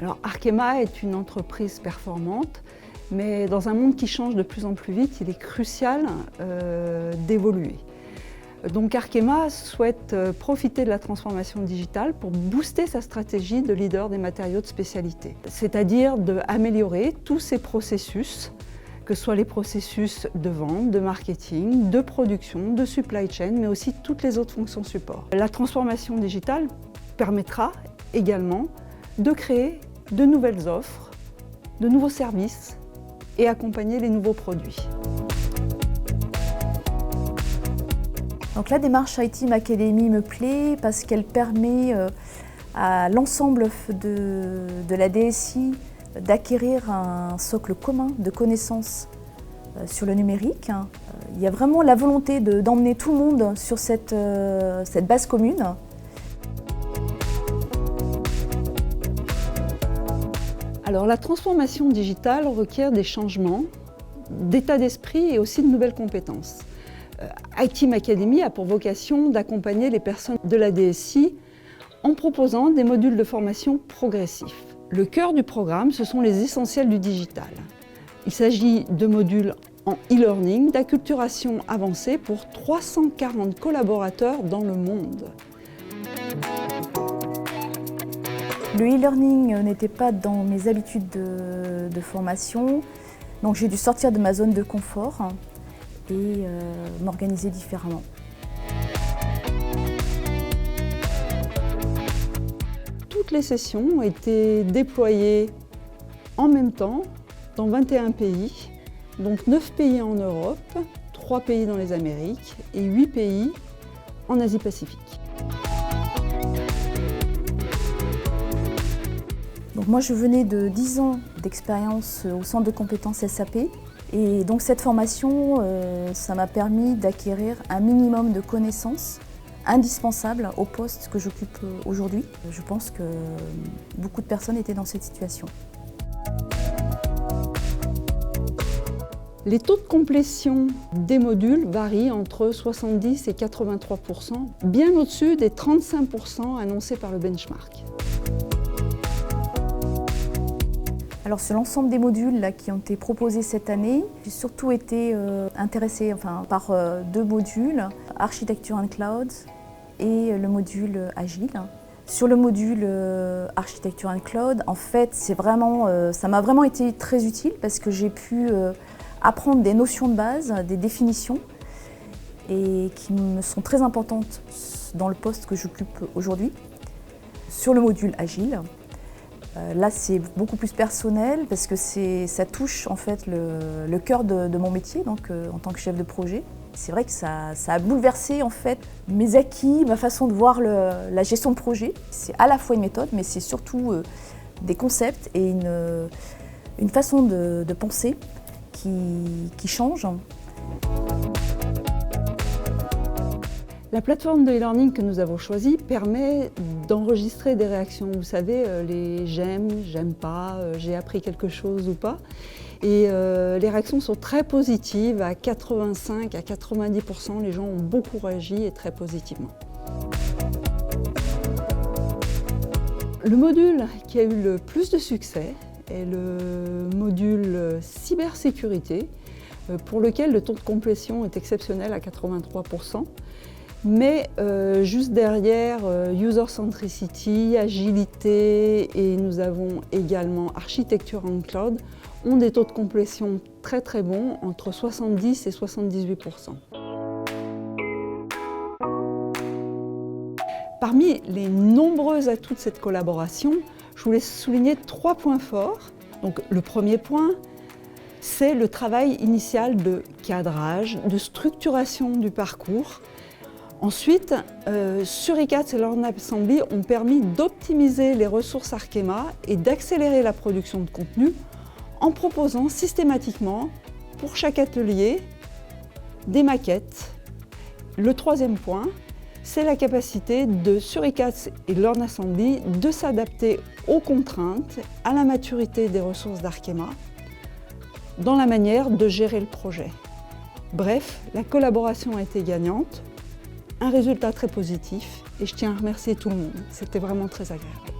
Alors Arkema est une entreprise performante, mais dans un monde qui change de plus en plus vite, il est crucial d'évoluer. Donc Arkema souhaite profiter de la transformation digitale pour booster sa stratégie de leader des matériaux de spécialité. C'est-à-dire d'améliorer tous ses processus, que ce soit les processus de vente, de marketing, de production, de supply chain, mais aussi toutes les autres fonctions support. La transformation digitale permettra également de créer de nouvelles offres, de nouveaux services et accompagner les nouveaux produits. Donc la démarche iTeam Academy me plaît parce qu'elle permet à l'ensemble de la DSI d'acquérir un socle commun de connaissances sur le numérique. Il y a vraiment la volonté d'emmener tout le monde sur cette base commune. Alors la transformation digitale requiert des changements, d'état d'esprit et aussi de nouvelles compétences. iTeam Academy a pour vocation d'accompagner les personnes de la DSI en proposant des modules de formation progressifs. Le cœur du programme, ce sont les essentiels du digital. Il s'agit de modules en e-learning, d'acculturation avancée pour 340 collaborateurs dans le monde. Le e-learning n'était pas dans mes habitudes de formation, donc j'ai dû sortir de ma zone de confort et m'organiser différemment. Toutes les sessions ont été déployées en même temps dans 21 pays, donc 9 pays en Europe, 3 pays dans les Amériques et 8 pays en Asie-Pacifique. Donc moi je venais de 10 ans d'expérience au centre de compétences SAP et donc cette formation ça m'a permis d'acquérir un minimum de connaissances indispensables au poste que j'occupe aujourd'hui. Je pense que beaucoup de personnes étaient dans cette situation. Les taux de complétion des modules varient entre 70 et 83%, bien au-dessus des 35% annoncés par le benchmark. Alors sur l'ensemble des modules là, qui ont été proposés cette année, j'ai surtout été intéressée par 2 modules, Architecture and Cloud et le module Agile. Sur le module Architecture and Cloud, en fait, ça m'a vraiment été très utile parce que j'ai pu apprendre des notions de base, des définitions et qui me sont très importantes dans le poste que j'occupe aujourd'hui. Sur le module Agile, là, c'est beaucoup plus personnel parce que ça touche en fait le cœur de mon métier, donc en tant que chef de projet. C'est vrai que ça a bouleversé en fait mes acquis, ma façon de voir la gestion de projet. C'est à la fois une méthode, mais c'est surtout des concepts et une façon de penser qui change. La plateforme de e-learning que nous avons choisie permet d'enregistrer des réactions. Vous savez, les j'aime, j'aime pas, j'ai appris quelque chose ou pas. Et les réactions sont très positives, à 85 à 90%, les gens ont beaucoup réagi et très positivement. Le module qui a eu le plus de succès est le module cybersécurité, pour lequel le taux de complétion est exceptionnel à 83%. Mais juste derrière, User Centricity, Agilité et nous avons également Architecture and Cloud ont des taux de complétion très très bons, entre 70 et 78%. Parmi les nombreux atouts de cette collaboration, je voulais souligner 3 points forts. Donc, le premier point, c'est le travail initial de cadrage, de structuration du parcours. Ensuite, Suricats et Learn Assembly ont permis d'optimiser les ressources Arkema et d'accélérer la production de contenu en proposant systématiquement, pour chaque atelier, des maquettes. Le troisième point, c'est la capacité de Suricats et Learn Assembly de s'adapter aux contraintes, à la maturité des ressources d'Arkema, dans la manière de gérer le projet. Bref, la collaboration a été gagnante, un résultat très positif et je tiens à remercier tout le monde. C'était vraiment très agréable.